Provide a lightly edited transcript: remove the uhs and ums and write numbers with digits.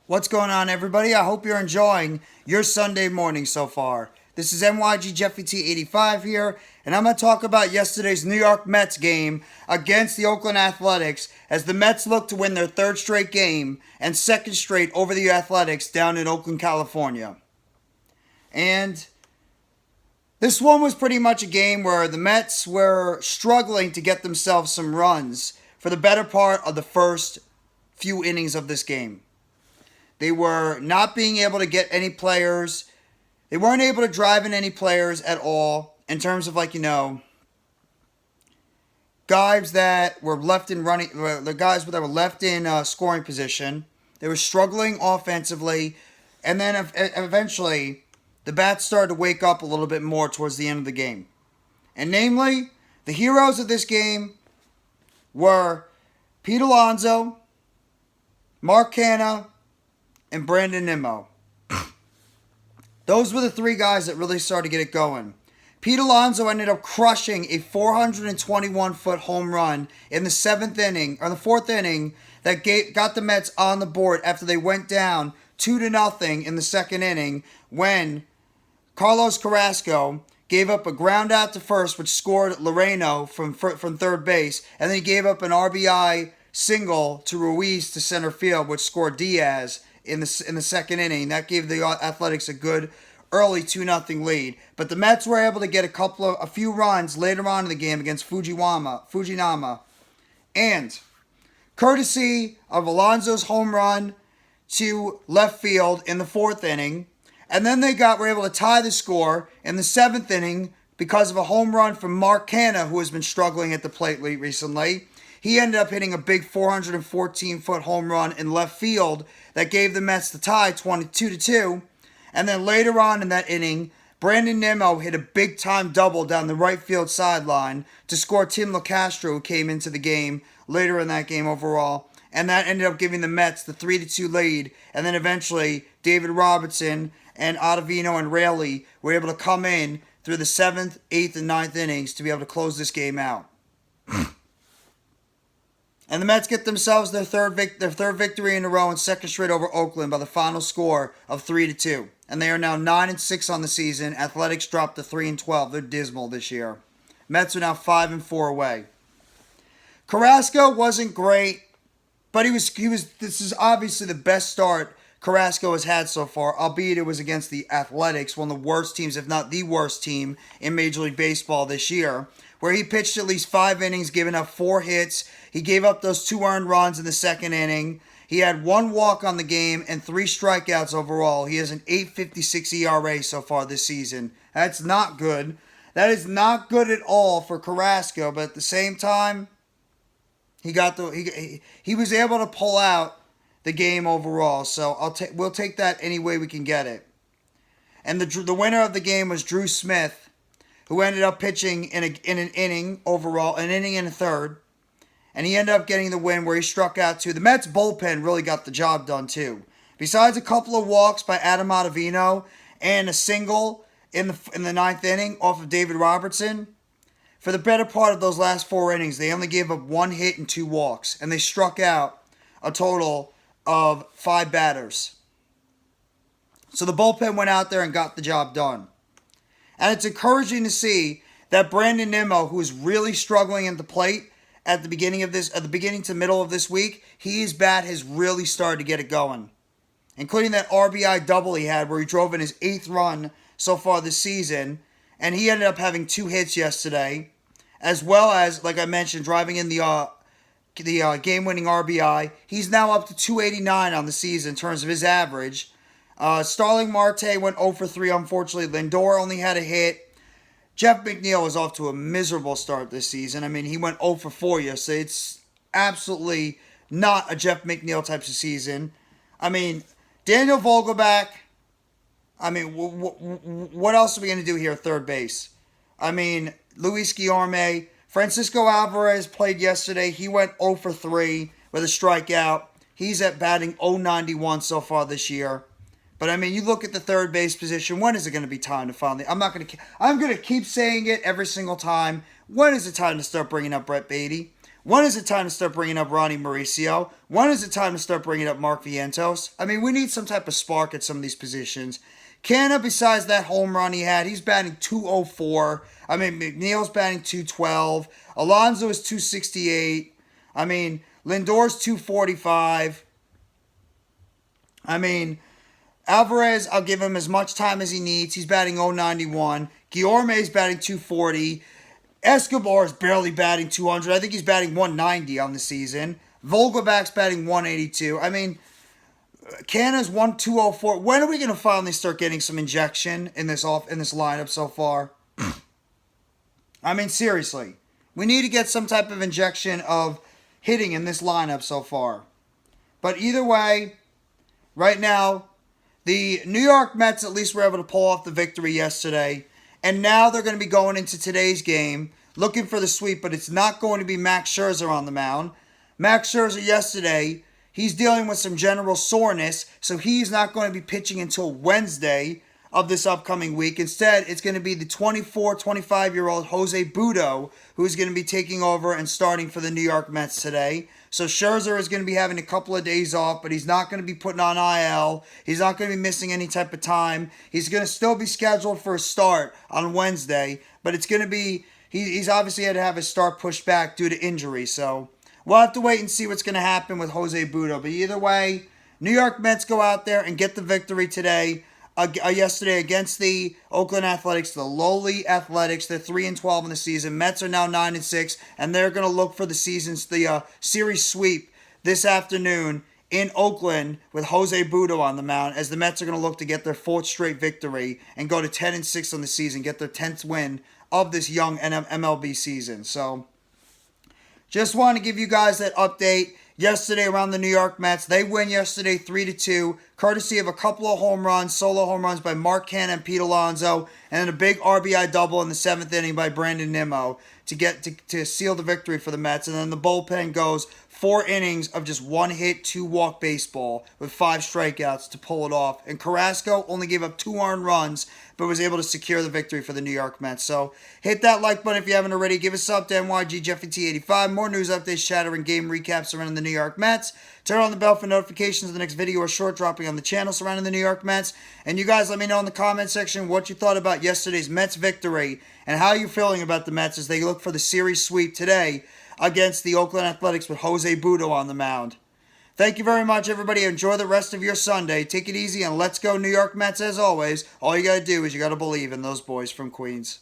What's going on, everybody? I hope you're enjoying your Sunday morning so far. This is NYG Jeffy T85 here, and I'm going to talk about yesterday's New York Mets game against the Oakland Athletics as the Mets look to win their third straight game and second straight over the Athletics down in Oakland, California. And this one was pretty much a game where the Mets were struggling to get themselves some runs for the better part of the first few innings of this game. They were not being able to get any players. They weren't able to drive in any players at all in terms of guys that were left in running, the guys that were left in scoring position. They were struggling offensively, and then eventually the bats started to wake up a little bit more towards the end of the game. And namely, the heroes of this game were Pete Alonso, Mark Canha, and Brandon Nimmo. Those were the three guys that really started to get it going. Pete Alonso ended up crushing a 421-foot home run in the fourth inning that got the Mets on the board after they went down 2-0 in the second inning when Carlos Carrasco gave up a ground out to first, which scored Loreno from third base, and then he gave up an RBI single to Ruiz to center field, which scored Diaz in the second inning. That gave the Athletics a good early 2-0 lead. But the Mets were able to get a few runs later on in the game against Fujinama. And courtesy of Alonso's home run to left field in the fourth inning, and then they were able to tie the score in the seventh inning because of a home run from Mark Canha, who has been struggling at the plate recently. He ended up hitting a big 414-foot home run in left field that gave the Mets the tie 22-2. And then later on in that inning, Brandon Nimmo hit a big-time double down the right field sideline to score Tim Locastro, who came into the game later in that game overall. And that ended up giving the Mets the 3-2 lead. And then eventually, David Robertson and Ottavino and Raley were able to come in through the 7th, 8th, and 9th innings to be able to close this game out. And the Mets get themselves their third victory in a row and second straight over Oakland by the final score of 3-2. And they are now 9-6 on the season. Athletics dropped to 3-12. They're dismal this year. Mets are now 5-4 away. Carrasco wasn't great, but he was. This is obviously the best start Carrasco has had so far, albeit it was against the Athletics, one of the worst teams, if not the worst team in Major League Baseball this year, where he pitched at least 5 innings, giving up 4 hits. He gave up those 2 earned runs in the second inning. He had 1 walk on the game and 3 strikeouts overall. He has an 8.56 ERA so far this season. That's not good. That is not good at all for Carrasco, but at the same time, he was able to pull out the game overall. So we'll take that any way we can get it. And the winner of the game was Drew Smith, who ended up pitching in an inning overall, an inning and a third. And he ended up getting the win where he struck out 2. The Mets bullpen really got the job done too. Besides a couple of walks by Adam Ottavino and a single in the 9th inning off of David Robertson, for the better part of those last 4 innings, they only gave up 1 hit and 2 walks. And they struck out a total of 5 batters. So the bullpen went out there and got the job done. And it's encouraging to see that Brandon Nimmo, who is really struggling at the plate at the beginning to middle of this week, his bat has really started to get it going. Including that RBI double he had where he drove in his 8th run so far this season. And he ended up having 2 hits yesterday. As well as, like I mentioned, driving in the game-winning RBI. He's now up to 289 on the season in terms of his average. Starling Marte went 0 for 3, unfortunately. Lindor only had a hit. Jeff McNeil is off to a miserable start this season. I mean, he went 0 for 4 yesterday. It's absolutely not a Jeff McNeil type of season. I mean, Daniel Vogelbach. I mean, what else are we going to do here at third base? I mean, Luis Guillorme. Francisco Alvarez played yesterday. He went 0 for 3 with a strikeout. He's at batting .091 so far this year. But I mean, you look at the third base position. When is it going to be time to finally? I'm going to keep saying it every single time. When is it time to start bringing up Brett Beatty? When is it time to start bringing up Ronnie Mauricio? When is it time to start bringing up Mark Vientos? I mean, we need some type of spark at some of these positions. Canha, besides that home run he had, he's batting .204. I mean, McNeil's batting .212. Alonso is .268. I mean, Lindor's .245. I mean, Alvarez, I'll give him as much time as he needs. He's batting .091. Guillorme's batting .240. Escobar is barely batting .200. I think he's batting .190 on the season. Vogelback's batting .182. I mean, Canha's .204. When are we going to finally start getting some injection in this lineup so far? I mean, seriously. We need to get some type of injection of hitting in this lineup so far. But either way, right now, the New York Mets at least were able to pull off the victory yesterday. And now they're going to be going into today's game looking for the sweep, but it's not going to be Max Scherzer on the mound. Max Scherzer yesterday, he's dealing with some general soreness, so he's not going to be pitching until Wednesday of this upcoming week. Instead, it's going to be the 25-year-old Jose Butto who's going to be taking over and starting for the New York Mets today. So Scherzer is going to be having a couple of days off, but he's not going to be putting on IL. He's not going to be missing any type of time. He's going to still be scheduled for a start on Wednesday, but it's going to be, he's obviously had to have his start pushed back due to injury. So we'll have to wait and see what's going to happen with Jose Butto. But either way, New York Mets go out there and get the victory today. Yesterday against the Oakland Athletics, the lowly Athletics. They're 3-12 in the season. Mets are now 9-6, and they're going to look for the series sweep this afternoon in Oakland with Jose Butto on the mound, as the Mets are going to look to get their 4th straight victory and go to 10-6 on the season, get their 10th win of this young MLB season. So, just want to give you guys that update. Yesterday around the New York Mets, they win yesterday 3-2, courtesy of a couple of home runs, solo home runs by Mark Canha and Pete Alonso, and then a big RBI double in the 7th inning by Brandon Nimmo to seal the victory for the Mets. And then the bullpen goes 4 innings of just 1 hit, 2 walk baseball with 5 strikeouts to pull it off. And Carrasco only gave up 2 earned runs, but was able to secure the victory for the New York Mets. So hit that like button if you haven't already. Give us a sub to NYG JeffyT85. More news, updates, chatter, and game recaps surrounding the New York Mets. Turn on the bell for notifications of the next video or short dropping on the channel surrounding the New York Mets. And you guys let me know in the comment section what you thought about yesterday's Mets victory and how you're feeling about the Mets as they look for the series sweep today against the Oakland Athletics with Jose Butto on the mound. Thank you very much, everybody. Enjoy the rest of your Sunday. Take it easy, and let's go New York Mets as always. All you got to do is you got to believe in those boys from Queens.